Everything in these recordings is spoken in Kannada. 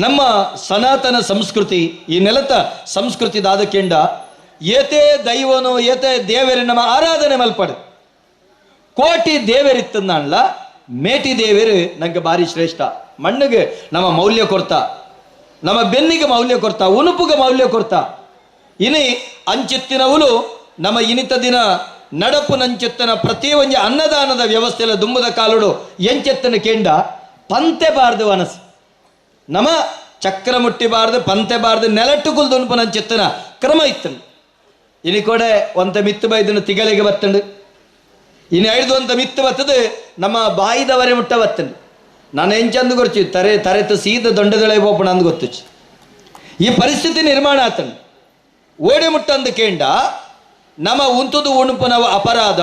ನಮ್ಮ ಸನಾತನ ಸಂಸ್ಕೃತಿ ಈ ನೆಲತ ಸಂಸ್ಕೃತಿ ದಾದಕೆಂಡ ಏತೇ ದೈವನು ಏತೇ ದೇವರಿ ನಮ್ಮ ಆರಾಧನೆ ಮಲ್ಪಡು ಕೋಟಿ ದೇವರಿತ್ತಂದಲ್ಲ ಮೇಟಿ ದೇವರು ನಂಗೆ ಭಾರಿ ಶ್ರೇಷ್ಠ ಮಣ್ಣಿಗೆ ನಮ್ಮ ಮೌಲ್ಯ ಕೊಡ್ತಾ ನಮ್ಮ ಬೆನ್ನಿಗೆ ಮೌಲ್ಯ ಕೊಡ್ತಾ ಉನುಪುಗೆ ಮೌಲ್ಯ ಕೊಡ್ತಾ ಇನಿ ಅಂಚಿತ್ತಿನವಳು ನಮ್ಮ ಇನಿತ ದಿನ ನಡಪು ನಂಚೆತ್ತನ ಪ್ರತಿ ಒಂದು ಅನ್ನದಾನದ ವ್ಯವಸ್ಥೆಲ್ಲ ದುಂಬದ ಕಾಲುಡು ಎಂಚೆತ್ತನ ಕೆಂಡ ಪಂತೆ ಬಾರ್ದು ಅನಸು ನಮ್ಮ ಚಕ್ರ ಮುಟ್ಟಿಬಾರ್ದು ಪಂತೆ ಬಾರ್ದು ನೆಲಟ್ಟುಗುಲ್ ದುನ್ಪು ನಂಚೆತ್ತನ ಕ್ರಮ ಇತ್ತನು ಇನಿ ಕೊಡೆ ಒಂತ ಮಿತ್ತು ಬೈದನು ತಿಗಳಿಗೆ ಬತ್ತಂಡು ಇನ್ನು ಐದು ಅಂತ ಮಿತ್ತು ಬತ್ತದು ನಮ್ಮ ಬಾಯಿದವರೆ ಮುಟ್ಟ ಬತ್ತಂಡು ನಾನು ಎಂಚಂದು ಗೊರ್ಚಿ ತರೆತು ಸೀದ ದೊಂಡದೊಳೆ ಹೋಪಣ ಅಂದು ಗೊತ್ತು ಈ ಪರಿಸ್ಥಿತಿ ನಿರ್ಮಾಣ ಆತನು ಓಡೆ ಮುಟ್ಟಂದು ಕೇಂಡ ನಮ್ಮ ಉಂತುದು ಉಣುಪನ ಅಪರಾಧ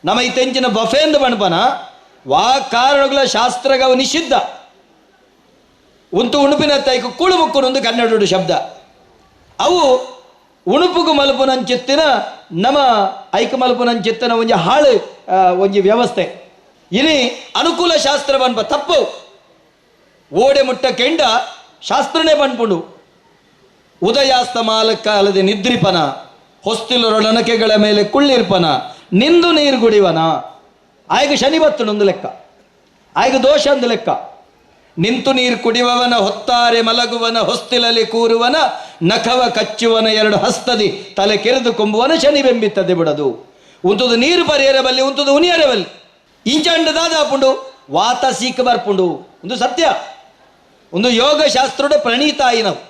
ನಮ್ಮ ಈ ತೆಂಚಿನ ಬಫೆಂದು ಬಣ್ಪನ ವಾ ಕಾರಣಗಳ ಶಾಸ್ತ್ರಗವ ನಿಷಿದ್ಧ ಉಂತು ಉಣುಪಿನ ತೈಕು ಕೂಳು ಮುಕ್ಕುನೊಂದು ಕನ್ನಡ ಶಬ್ದ ಅವು ಉಣುಪುಗು ಮಲ್ಪುನಂಚಿತ್ತಿನ ನಮ್ಮ ಐಕ ಮಲ್ಪುನಂಚಿತ್ತಿನ ಒಂಜಿ ಹಾಳು ಒಂಜಿ ವ್ಯವಸ್ಥೆ ಇನಿ ಅನುಕೂಲ ಶಾಸ್ತ್ರ ಬನ್ಪ ತಪ್ಪು ಓಡೆ ಮುಟ್ಟ ಕೆಂಡ ಶಾಸ್ತ್ರನೇ ಬನ್ಪುಂಡು ಉದಯಾಸ್ತಮಾಲಕ್ಕ ಅಲ್ಲದೆ ನಿದ್ರಿಪನ ಹೊಸ್ತಿಲರೊಡನಕೆಗಳ ಮೇಲೆ ಕುಳ್ಳಿರ್ಪನ ನಿಂದು ನೀರು ಗುಡಿವನ ಆಯ್ಗ ಶನಿ ಬತ್ತನೊಂದು ಲೆಕ್ಕ ಆಯ್ಗ ದೋಷ ಒಂದು ಲೆಕ್ಕ ನಿಂತು ನೀರು ಕುಡಿಯುವವನ ಹೊತ್ತಾರೆ ಮಲಗುವನ ಹೊಸ್ತಿಲಲ್ಲಿ ಕೂರುವನ ನಖವ ಕಚ್ಚುವನ ಎರಡು ಹಸ್ತದಿ ತಲೆ ಕೆರೆದು ಕೊಂಬುವನ ಶನಿ ಬೆಂಬಿತ್ತದೆ ಬಿಡದು ಉಂತುದು ನೀರು ಪರಿಯರಬಲ್ಲಿ ಉಂತುದು ಉನಿಯರಬಲ್ಲಿ ಇಂಚಂಡದಾದ ಪುಂಡು ವಾತ ಸೀಕ ಬರ್ಪುಂಡು ಒಂದು ಸತ್ಯ ಒಂದು ಯೋಗ ಶಾಸ್ತ್ರದ ಪ್ರಣೀತ ಆಯಿನವು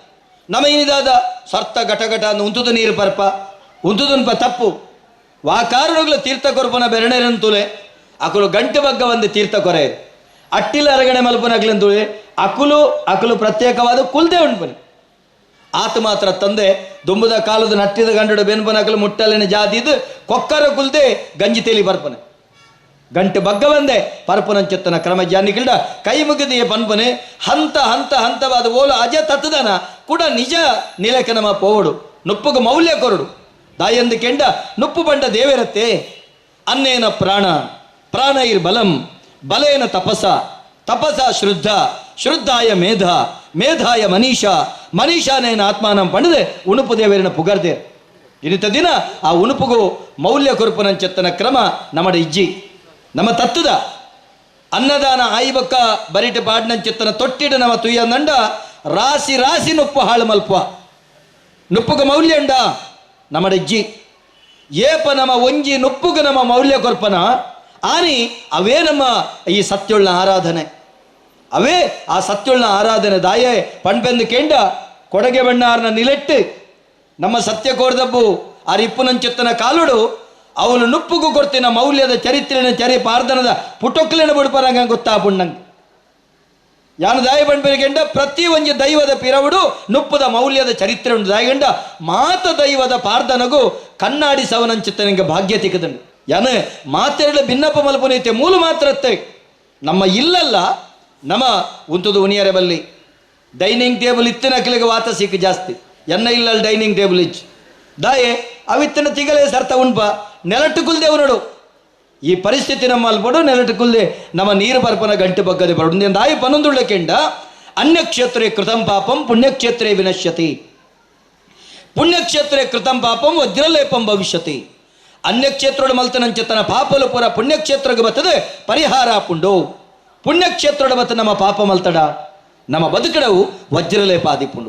ನಮ್ಮ ಏನಿದಾದ ಸರ್ತ ಘಟಘಟ ಉಂತುದು ನೀರು ಪರ್ಪ ಉಂತುದುನ್ಪ ತಪ್ಪು ವಾ ಕಾರಣಗಳು ತೀರ್ಥ ಕೊರ್ಪನ ಬೆರಣೆರಂತುಲೆ ಅಕುಲು ಗಂಟೆ ಬಗ್ಗ ಒಂದು ತೀರ್ಥ ಕೊರೆ ಅಟ್ಟಿಲ ಅರಗಣೆ ಮಲ್ಪನಗ್ಲೆಂತುಳೆ ಅಕುಲು ಪ್ರತ್ಯೇಕವಾದ ಕುಲ್ದೆ ಉಂಟು ಆತ ಮಾತ್ರ ತಂದೆ ದುಂಬುದ ಕಾಲದ ನಟ್ಟಿದ ಗಂಟು ಬೆನ್ಪನಕಲು ಮುಟ್ಟಲಿನ ಜಾತಿದು ಕೊಕ್ಕರ ಕುಲ್ದೆ ಗಂಜಿ ತೇಲಿ ಬರ್ಪನೆ ಗಂಟೆ ಬಗ್ಗ ಬಂದೆ ಪರ್ಪನಂಚೆತ್ತನ ಕ್ರಮ ಜಾನಿಗಿಲ್ಡ ಕೈ ಮುಗಿದೆಯೇ ಪನ್ಪನೆ ಹಂತವಾದ ಓಲು ಅಜ ತತ್ತದನ ಕೂಡ ನಿಜ ನಿಲಕ್ಕೆ ನಮ್ಮ ಪೋವಡು ನುಪ್ಪುಗ ಮೌಲ್ಯ ಕೊರಡು ದಾಯಂದು ಕೆಂಡ ನುಪ್ಪು ಬಂಡ ದೇವರತ್ತೆ ಅನ್ನೇನ ಪ್ರಾಣ ಇರ್ ಬಲೇನ ತಪಸ ಶ್ರದ್ಧಾಯ ಮೇಧಾಯ ಮನೀಷಾನೇನ ಆತ್ಮಾನಂ ಪಂಡದೆ ಉಣುಪು ದೇವರಿನ ಪುಗರ್ದೆ ಇನಿತ ದಿನ ಆ ಉಣುಪುಗು ಮೌಲ್ಯ ಕೊರ್ಪನಂಚೆತ್ತನ ಕ್ರಮ ನಮ್ಮಡ ಇಜ್ಜಿ ನಮ್ಮ ತತ್ತದ ಅನ್ನದಾನ ಆಯ್ಬಕ್ಕ ಬರಿಟ ಪಾಡ್ನಂಚೆತ್ತನ ತೊಟ್ಟಿಡ ನಮ್ಮ ತುಯ್ಯ ನಂಡ ರಾಸಿ ನುಪ್ಪು ಹಾಳು ಮಲ್ಪ ನುಪ್ಪುಗ ಮೌಲ್ಯ ಉಂಡ ನಮ್ಮಡ ಇಜ್ಜಿ ಏಪ ನಮ್ಮ ಒಂಜಿ ನುಪ್ಪುಗ ನಮ್ಮ ಮೌಲ್ಯ ಕೊರ್ಪನ ಆನಿ ಅವೇ ನಮ್ಮ ಈ ಸತ್ಯುಳ್ಳ ಆರಾಧನೆ ಅವೇ ಆ ಸತ್ಯುಳ್ಳ ಆರಾಧನೆ ದಾಯೆ ಪಣ್ಪೆಂದು ಕೆಂಡ ಕೊಡಗೆ ಬಣ್ಣಾರನ ನಿಲೆಟ್ಟು ನಮ್ಮ ಸತ್ಯ ಕೋರ್ದಬ್ಬು ಆ ರಿಪ್ಪುನಂಚೆತ್ತನ ಕಾಲುಡು ಅವನು ನುಪ್ಪುಗು ಕೊಡ್ತಿನ ಮೌಲ್ಯದ ಚರಿತ್ರೆನ ಚರಿ ಪಾರ್ದನದ ಪುಟೊಕ್ಲಿನ ಬಿಡ್ಪರಂಗ ಗೊತ್ತಾಪುಣ್ಣಂಗೆ ಯಾನು ದಾಯ ಬಣ್ಪೆರಿಗೆಂಡ ಪ್ರತಿ ಒಂಜಿ ದೈವದ ಪಿರವುಡು ನುಪ್ಪುದ ಮೌಲ್ಯದ ಚರಿತ್ರೆ ಉಂಟು ದಾಯಗಂಡ ಮಾತ ದೈವದ ಪಾರ್ದನಗೂ ಕಣ್ಣಾಡಿ ಸವನಂಚಿತ್ತನಿಗೆ ಭಾಗ್ಯ ತಿಕ್ಕದಂಡು ಯಾನು ಮಾತೆರಡು ಭಿನ್ನಪ್ಪ ಮಲ್ಪನೈತೆ ಮೂಲ ಮಾತ್ರತ್ತೆ ನಮ್ಮ ಇಲ್ಲಲ್ಲ ನಮ್ಮ ಉಂತುದು ಉಣಿಯರೆ ಬಲ್ಲಿ ಡೈನಿಂಗ್ ಟೇಬಲ್ ಇತ್ತಿನ ಅಕ್ಲಿಗೆ ವಾತ ಸಿಕ್ಕ ಜಾಸ್ತಿ ಎನ್ನ ಇಲ್ಲಲ್ಲ ಡೈನಿಂಗ್ ಟೇಬಲ್ ಇಚ್ಚು ದಾಯೆ ಅವಿತ್ತಿನ ತಿಗಲೇ ಸರ್ತ ಉಣ್ಪ ನೆಲಟ್ಟುಕುಲ್ದೆ ನೋಡು ಈ ಪರಿಸ್ಥಿತಿ ನಮ್ಮ ಅಲ್ಪಡು ನೆಲಟ್ಟುಕುಲ್ದೆ ನಮ್ಮ ನೀರು ಪರ್ಪನ ಗಂಟೆ ಬಗ್ಗದೆ ಬರೋದು ದಾಯಿ ಪನ್ನೊಂದುಳ್ಳಕೆಂಡ ಅನ್ಯಕ್ಷೇತ್ರೇ ಕೃತಂ ಪಾಪಂ ಪುಣ್ಯಕ್ಷೇತ್ರೇ ವಿನಶ್ಯತಿ ಪುಣ್ಯಕ್ಷೇತ್ರೇ ಕೃತಂ ಪಾಪಂ ವಜ್ರಲೇಪಂ ಭವಿಷ್ಯತಿ ಅನ್ಯಕ್ಷೇತ್ರೋಡು ಮಲ್ತನಂಚೆತ್ತನ ಪಾಪಲು ಪುರ ಪುಣ್ಯಕ್ಷೇತ್ರಗೆ ಬರ್ತದೆ ಪರಿಹಾರ ಪುಂಡು ಪುಣ್ಯಕ್ಷೇತ್ರೋಡು ಬತ್ತ ನಮ್ಮ ಪಾಪ ಮಲ್ತಡ ನಮ್ಮ ಬದುಕಡವು ವಜ್ರಲೇಪಾದಿ ಪುಂಡು